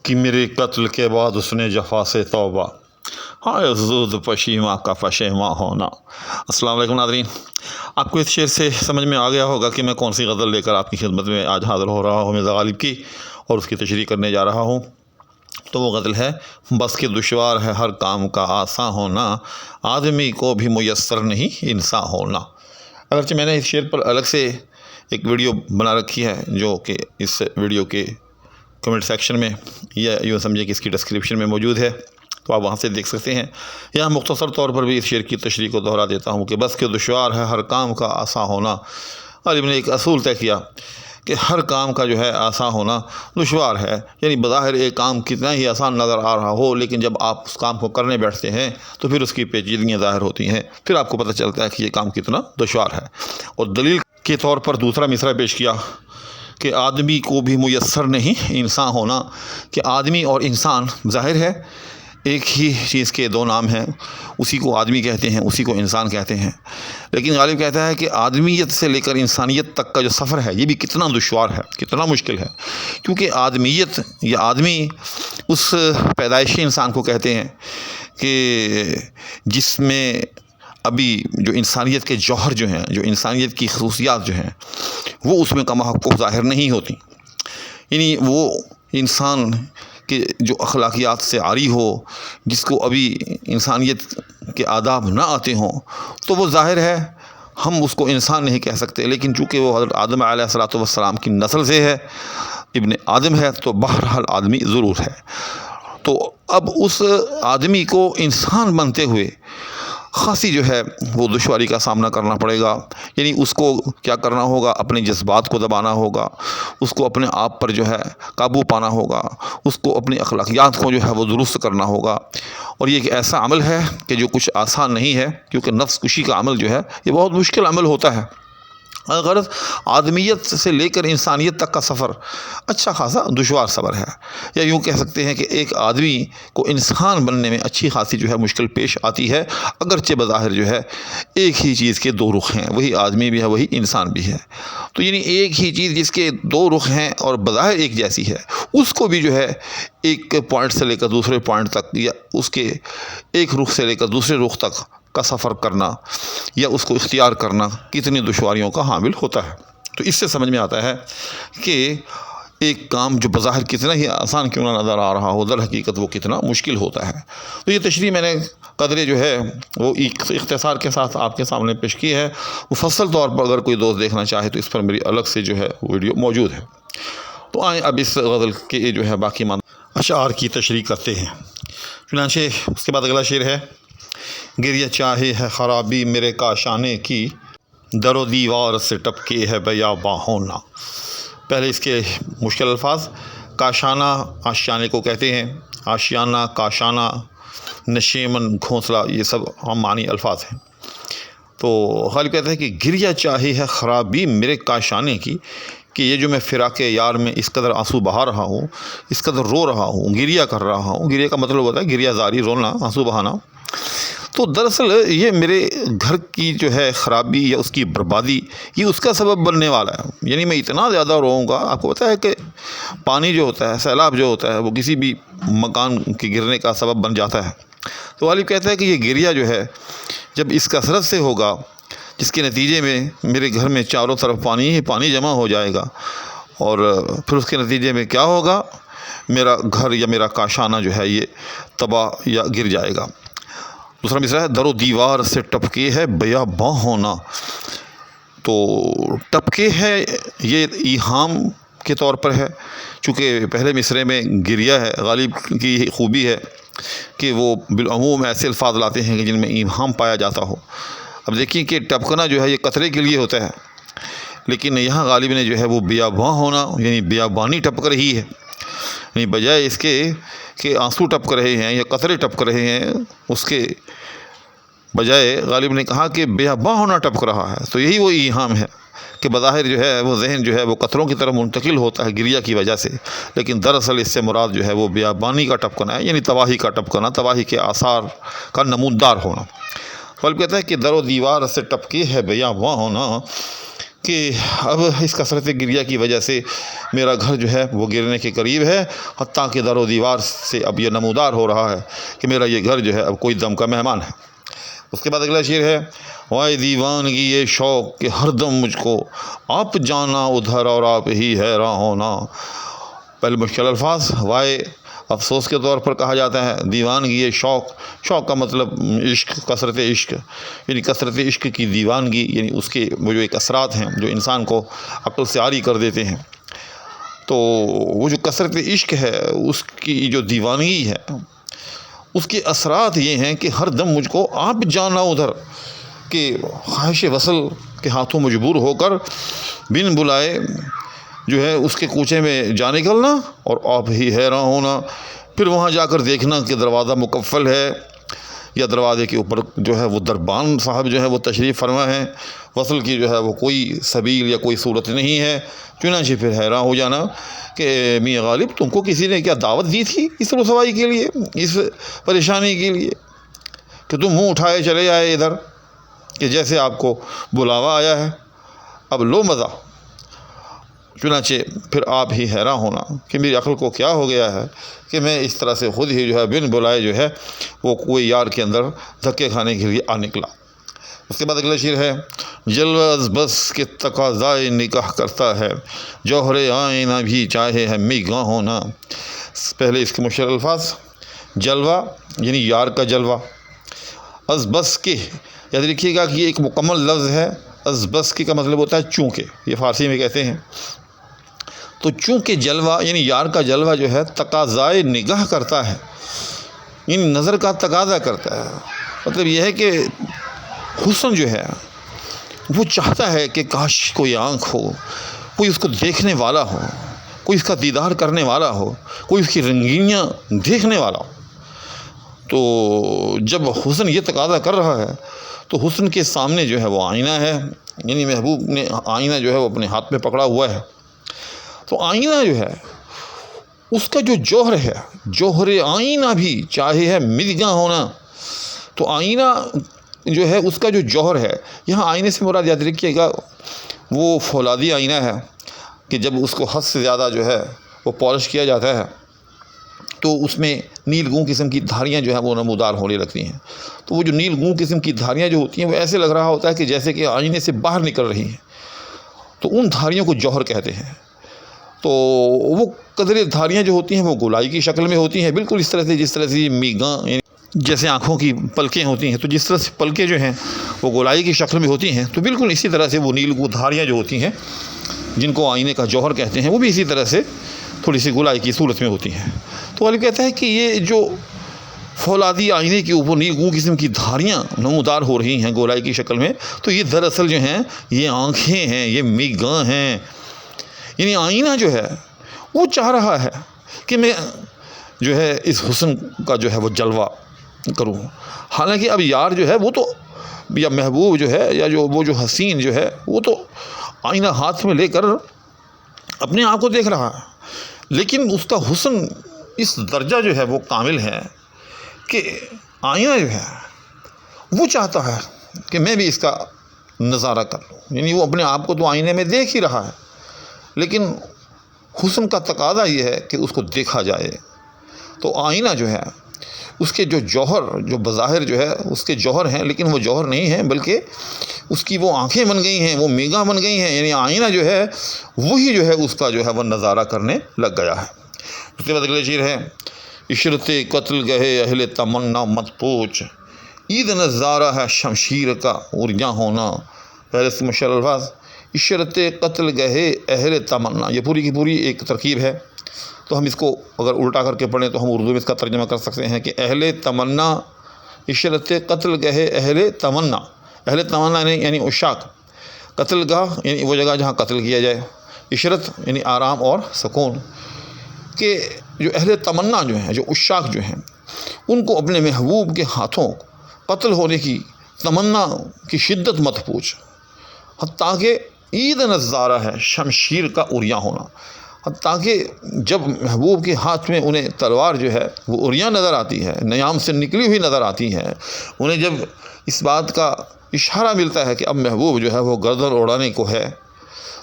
کہ میرے قتل کے بعد اس نے جفا سے توبہ، ہائے زود پشیماں کا پشیماں ہونا۔ السلام علیکم ناظرین، آپ کو اس شعر سے سمجھ میں آ گیا ہوگا کہ میں کون سی غزل لے کر آپ کی خدمت میں آج حاضر ہو رہا ہوں مرزا غالب کی، اور اس کی تشریح کرنے جا رہا ہوں۔ تو وہ غزل ہے، بس کہ دشوار ہے ہر کام کا آساں ہونا، آدمی کو بھی میسر نہیں انسان ہونا۔ اگرچہ میں نے اس شعر پر الگ سے ایک ویڈیو بنا رکھی ہے جو کہ اس ویڈیو کے کمنٹ سیکشن میں یا یوں سمجھے کہ اس کی ڈسکرپشن میں موجود ہے، تو آپ وہاں سے دیکھ سکتے ہیں۔ یہاں مختصر طور پر بھی اس شعر کی تشریح کو دہرا دیتا ہوں کہ بس کہ دشوار ہے ہر کام کا آساں ہونا۔ غالب نے ایک اصول طے کیا کہ ہر کام کا جو ہے آسان ہونا دشوار ہے، یعنی بظاہر ایک کام کتنا ہی آسان نظر آ رہا ہو، لیکن جب آپ اس کام کو کرنے بیٹھتے ہیں تو پھر اس کی پیچیدگیاں ظاہر ہوتی ہیں، پھر آپ کو پتہ چلتا ہے کہ یہ کام کتنا دشوار ہے۔ اور دلیل کے طور پر دوسرا مصرع پیش کیا کہ آدمی کو بھی میسر نہیں انسان ہونا، کہ آدمی اور انسان ظاہر ہے ایک ہی چیز کے دو نام ہیں، اسی کو آدمی کہتے ہیں، اسی کو انسان کہتے ہیں، لیکن غالب کہتا ہے کہ آدمیت سے لے کر انسانیت تک کا جو سفر ہے یہ بھی کتنا دشوار ہے، کتنا مشکل ہے، کیونکہ آدمیت یا آدمی اس پیدائشی انسان کو کہتے ہیں کہ جس میں ابھی جو انسانیت کے جوہر جو ہیں، جو انسانیت کی خصوصیات جو ہیں وہ اس میں کما حقوق ظاہر نہیں ہوتی، یعنی وہ انسان کہ جو اخلاقیات سے عاری ہو، جس کو ابھی انسانیت کے آداب نہ آتے ہوں، تو وہ ظاہر ہے ہم اس کو انسان نہیں کہہ سکتے، لیکن چونکہ وہ حضرت آدم علیہ السلام کی نسل سے ہے، ابن آدم ہے، تو بہرحال آدمی ضرور ہے۔ تو اب اس آدمی کو انسان بنتے ہوئے خاصی جو ہے وہ دشواری کا سامنا کرنا پڑے گا، یعنی اس کو کیا کرنا ہوگا، اپنے جذبات کو دبانا ہوگا، اس کو اپنے آپ پر جو ہے قابو پانا ہوگا، اس کو اپنی اخلاقیات کو جو ہے وہ درست کرنا ہوگا، اور یہ ایک ایسا عمل ہے کہ جو کچھ آسان نہیں ہے، کیونکہ نفس کشی کا عمل جو ہے یہ بہت مشکل عمل ہوتا ہے۔ غرض آدمیت سے لے کر انسانیت تک کا سفر اچھا خاصا دشوار سفر ہے، یا یوں کہہ سکتے ہیں کہ ایک آدمی کو انسان بننے میں اچھی خاصی جو ہے مشکل پیش آتی ہے، اگرچہ بظاہر جو ہے ایک ہی چیز کے دو رخ ہیں، وہی آدمی بھی ہے وہی انسان بھی ہے، تو یعنی ایک ہی چیز جس کے دو رخ ہیں اور بظاہر ایک جیسی ہے، اس کو بھی جو ہے ایک پوائنٹ سے لے کر دوسرے پوائنٹ تک، یا اس کے ایک رخ سے لے کر دوسرے رخ تک کا سفر کرنا یا اس کو اختیار کرنا کتنی دشواریوں کا حامل ہوتا ہے۔ تو اس سے سمجھ میں آتا ہے کہ ایک کام جو بظاہر کتنا ہی آسان کیوں نہ نظر آ رہا ہو، در حقیقت وہ کتنا مشکل ہوتا ہے۔ تو یہ تشریح میں نے قدرے جو ہے وہ اختصار کے ساتھ آپ کے سامنے پیش کی ہے، مفصل طور پر اگر کوئی دوست دیکھنا چاہے تو اس پر میری الگ سے جو ہے ویڈیو موجود ہے۔ تو آئیں اب اس غزل کے جو ہے باقی اشعار کی تشریح کرتے ہیں۔ چنانچہ اس کے بعد اگلا شعر ہے، گریہ چاہے ہے خرابی میرے کاشانے کی، در و دیوار سے ٹپکے ہے بیاباں ہونا۔ پہلے اس کے مشکل الفاظ، کاشانہ آشیانے کو کہتے ہیں، آشیانہ، کاشانہ، نشیمن، گھونسلہ، یہ سب عام معنی الفاظ ہیں۔ تو غالب کہتا ہے کہ گریہ چاہے ہے خرابی میرے کاشانے کی، کہ یہ جو میں فراق یار میں اس قدر آنسو بہا رہا ہوں، اس قدر رو رہا ہوں، گریہ کر رہا ہوں، گریہ کا مطلب ہوتا ہے گریہ زاری، رونا، آنسو بہانا، تو دراصل یہ میرے گھر کی جو ہے خرابی یا اس کی بربادی یہ اس کا سبب بننے والا ہے، یعنی میں اتنا زیادہ روؤں گا۔ آپ کو پتہ ہے کہ پانی جو ہوتا ہے، سیلاب جو ہوتا ہے، وہ کسی بھی مکان کے گرنے کا سبب بن جاتا ہے، تو غالب کہتا ہے کہ یہ گریہ جو ہے جب اس کثرت سے ہوگا، جس کے نتیجے میں میرے گھر میں چاروں طرف پانی ہی پانی جمع ہو جائے گا، اور پھر اس کے نتیجے میں کیا ہوگا، میرا گھر یا میرا کاشانہ جو ہے یہ تباہ یا گر جائے گا۔ دوسرا مصرع ہے، در و دیوار سے ٹپکے ہے بیاباں ہونا۔ تو ٹپکے ہے یہ ایہام کے طور پر ہے، چونکہ پہلے مصرعے میں گریہ ہے، غالب کی خوبی ہے کہ وہ بالعموم ایسے الفاظ لاتے ہیں کہ جن میں ایہام پایا جاتا ہو۔ اب دیکھیں کہ ٹپکنا جو ہے یہ قطرے کے لیے ہوتا ہے، لیکن یہاں غالب نے جو ہے وہ بیاباں ہونا یعنی بیابانی ٹپک رہی ہے، یعنی بجائے اس کے کہ آنسو ٹپک رہے ہیں یا قطرے ٹپک رہے ہیں، اس کے بجائے غالب نے کہا کہ بیاباں ہونا ٹپک رہا ہے، تو یہی وہ ایہام ہے کہ بظاہر جو ہے وہ ذہن جو ہے وہ قطروں کی طرف منتقل ہوتا ہے گریہ کی وجہ سے، لیکن دراصل اس سے مراد جو ہے وہ بیابانی کا ٹپکنا ہے، یعنی تباہی کا ٹپکنا، تباہی کے آثار کا نمودار ہونا۔ غالب کہتا ہے کہ در و دیوار سے ٹپکے ہے بیاباں ہونا، کہ اب اس کثرت گریہ کی وجہ سے میرا گھر جو ہے وہ گرنے کے قریب ہے، حتیٰ کہ در و دیوار سے اب یہ نمودار ہو رہا ہے کہ میرا یہ گھر جو ہے اب کوئی دم کا مہمان ہے۔ اس کے بعد اگلا شعر ہے، وائے دیوانگی یہ شوق کہ ہر دم مجھ کو آپ جانا ادھر اور آپ ہی حیراں ہونا۔ پہلے مشکل الفاظ، وائے افسوس کے طور پر کہا جاتا ہے، دیوانگی یہ شوق کا مطلب عشق، کثرت عشق، یعنی کثرت عشق کی دیوانگی، یعنی اس کے وہ جو ایک اثرات ہیں جو انسان کو عقل سے عاری کر دیتے ہیں۔ تو وہ جو کثرت عشق ہے اس کی جو دیوانگی ہے اس کے اثرات یہ ہیں کہ ہر دم مجھ کو آپ جانا ادھر، کہ خواہش وصل کے ہاتھوں مجبور ہو کر بن بلائے جو ہے اس کے کوچے میں جا نکلنا اور آپ ہی حیراں ہونا، پھر وہاں جا کر دیکھنا کہ دروازہ مقفل ہے یا دروازے کے اوپر جو ہے وہ دربان صاحب جو ہے وہ تشریف فرما ہے، وصل کی جو ہے وہ کوئی سبیل یا کوئی صورت نہیں ہے۔ چنانچہ پھر حیران ہو جانا کہ میاں غالب تم کو کسی نے کیا دعوت دی تھی اس رسوائی کے لیے، اس پریشانی کے لیے، کہ تم منہ اٹھائے چلے آئے ادھر کہ جیسے آپ کو بلاوا آیا ہے، اب لو مزہ۔ چنانچہ پھر آپ ہی حیران ہونا کہ میری عقل کو کیا ہو گیا ہے کہ میں اس طرح سے خود ہی جو ہے بن بلائے جو ہے وہ کوئی یار کے اندر دھکے کھانے کے لیے آ نکلا۔ اس کے بعد اگلا شعر ہے، جلوہ از بس کے تقاضائے نکاح کرتا ہے، جوہر آئینہ بھی چاہے ہے میگاں ہونا۔ پہلے اس کے مشکل الفاظ، جلوہ یعنی یار کا جلوہ، از بس کے یاد رکھیے گا کہ یہ ایک مکمل لفظ ہے، از بس کے کا مطلب ہوتا ہے چونکہ، یہ فارسی میں کہتے ہیں۔ تو چونکہ جلوہ یعنی یار کا جلوہ جو ہے تقاضائے نگاہ کرتا ہے، یعنی نظر کا تقاضا کرتا ہے، مطلب یہ ہے کہ حسن جو ہے وہ چاہتا ہے کہ کاش کوئی آنکھ ہو، کوئی اس کو دیکھنے والا ہو، کوئی اس کا دیدار کرنے والا ہو، کوئی اس کی رنگینیاں دیکھنے والا ہو۔ تو جب حسن یہ تقاضا کر رہا ہے تو حسن کے سامنے جو ہے وہ آئینہ ہے، یعنی محبوب نے آئینہ جو ہے وہ اپنے ہاتھ میں پکڑا ہوا ہے۔ تو آئینہ جو ہے اس کا جو جوہر ہے، جوہر آئینہ بھی چاہے ہے مدگاں ہونا۔ تو آئینہ جو ہے اس کا جو جوہر ہے، یہاں آئینے سے مراد یاد رکھیے گا وہ فولادی آئینہ ہے کہ جب اس کو حد سے زیادہ جو ہے وہ پالش کیا جاتا ہے تو اس میں نیل گوں قسم کی دھاریاں جو ہیں وہ نمودار ہونے لگتی ہیں۔ تو وہ جو نیل گوں قسم کی دھاریاں جو ہوتی ہیں وہ ایسے لگ رہا ہوتا ہے کہ جیسے کہ آئینے سے باہر نکل رہی ہیں، تو ان دھاریوں کو جوہر کہتے ہیں۔ تو وہ قدرے دھاریاں جو ہوتی ہیں وہ گولائی کی شکل میں ہوتی ہیں، بالکل اس طرح سے جس طرح سے میگاں جیسے آنکھوں کی پلکیں ہوتی ہیں، تو جس طرح سے پلکیں جو ہیں وہ گولائی کی شکل میں ہوتی ہیں، تو بالکل اسی طرح سے وہ نیل گوں دھاریاں جو ہوتی ہیں جن کو آئینے کا جوہر کہتے ہیں وہ بھی اسی طرح سے تھوڑی سی گولائی کی صورت میں ہوتی ہیں۔ تو غالب کہتا ہے کہ یہ جو فولادی آئینے کے اوپر نیل گوں قسم کی دھاریاں نمودار ہو رہی ہیں گولائی کی شکل میں، تو یہ دراصل جو ہیں یہ آنکھیں ہیں، یہ میگاں ہیں۔ یعنی آئینہ جو ہے وہ چاہ رہا ہے کہ میں جو ہے اس حسن کا جو ہے وہ جلوہ کروں، حالانکہ اب یار جو ہے وہ تو یا محبوب جو ہے یا جو وہ جو حسین جو ہے وہ تو آئینہ ہاتھ میں لے کر اپنے آپ کو دیکھ رہا ہے، لیکن اس کا حسن اس درجہ جو ہے وہ کامل ہے کہ آئینہ جو ہے وہ چاہتا ہے کہ میں بھی اس کا نظارہ کر لوں۔ یعنی وہ اپنے آپ کو تو آئینے میں دیکھ ہی رہا ہے، لیکن حسن کا تقاضا یہ ہے کہ اس کو دیکھا جائے۔ تو آئینہ جو ہے اس کے جو جوہر جو بظاہر جو ہے اس کے جوہر ہیں، لیکن وہ جوہر نہیں ہیں بلکہ اس کی وہ آنکھیں بن گئی ہیں، وہ میگاں بن گئی ہیں۔ یعنی آئینہ جو ہے وہی جو ہے اس کا جو ہے وہ نظارہ کرنے لگ گیا ہے۔ اس کے بعد اگلے شعر ہے، عشرت قتل گہے اہل تمنا مت پوچھ، عید نظارہ ہے شمشیر کا اریاں ہونا۔ پہلے سے مشکل الفاظ، عشرت قتل گہے اہل تمنا، یہ پوری کی پوری ایک ترکیب ہے۔ تو ہم اس کو اگر الٹا کر کے پڑھیں تو ہم اردو میں اس کا ترجمہ کر سکتے ہیں کہ اہل تمنا، عشرت قتل گہے اہل تمنا، اہل تمنا یعنی عشاق، قتل گاہ یعنی وہ جگہ جہاں قتل کیا جائے، عشرت یعنی آرام اور سکون، کہ جو اہل تمنا جو ہیں، جو عشاق جو ہیں، ان کو اپنے محبوب کے ہاتھوں قتل ہونے کی تمنا کی شدت مت پوچھ، حتیٰ کہ عید نظارہ ہے شمشیر کا اریاں ہونا، حتیٰ کہ جب محبوب کے ہاتھ میں انہیں تلوار جو ہے وہ اریاں نظر آتی ہے، نیام سے نکلی ہوئی نظر آتی ہے، انہیں جب اس بات کا اشارہ ملتا ہے کہ اب محبوب جو ہے وہ گردن اڑانے کو ہے،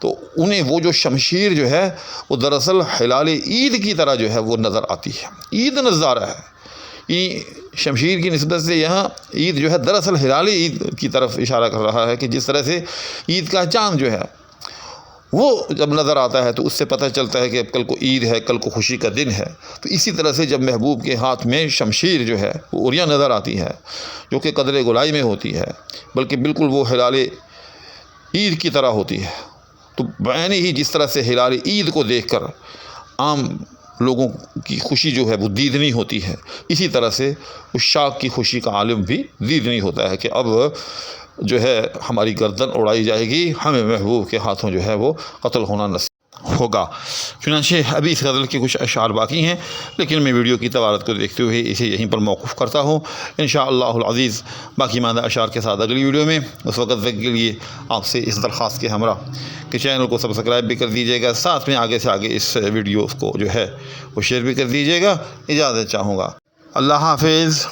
تو انہیں وہ جو شمشیر جو ہے وہ دراصل ہلال عید کی طرح جو ہے وہ نظر آتی ہے، عید نظر آ رہا ہے۔ شمشیر کی نسبت سے یہاں عید جو ہے دراصل ہلال عید کی طرف اشارہ کر رہا ہے کہ جس طرح سے عید کا چاند جو ہے وہ جب نظر آتا ہے تو اس سے پتہ چلتا ہے کہ اب کل کو عید ہے، کل کو خوشی کا دن ہے۔ تو اسی طرح سے جب محبوب کے ہاتھ میں شمشیر جو ہے وہ عریاں نظر آتی ہے، جو کہ قدر گلائی میں ہوتی ہے، بلکہ بالکل وہ ہلال عید کی طرح ہوتی ہے، تو بعین ہی جس طرح سے ہلال عید کو دیکھ کر عام لوگوں کی خوشی جو ہے وہ دیدنی ہوتی ہے، اسی طرح سے اس شاخ کی خوشی کا عالم بھی دیدنی ہوتا ہے کہ اب جو ہے ہماری گردن اڑائی جائے گی، ہمیں محبوب کے ہاتھوں جو ہے وہ قتل ہونا نصیب ہوگا۔ چنانچہ ابھی اس غزل کے کچھ اشعار باقی ہیں، لیکن میں ویڈیو کی طوالت کو دیکھتے ہوئے اسے یہیں پر موقوف کرتا ہوں۔ انشاءاللہ العزیز باقی ماندہ اشعار کے ساتھ اگلی ویڈیو میں، اس وقت تک کے لیے آپ سے اس درخواست کے ہمراہ کہ چینل کو سبسکرائب بھی کر دیجیے گا، ساتھ میں آگے سے آگے اس ویڈیو کو جو ہے وہ شیئر بھی کر دیجیے گا۔ اجازت چاہوں گا، اللہ حافظ۔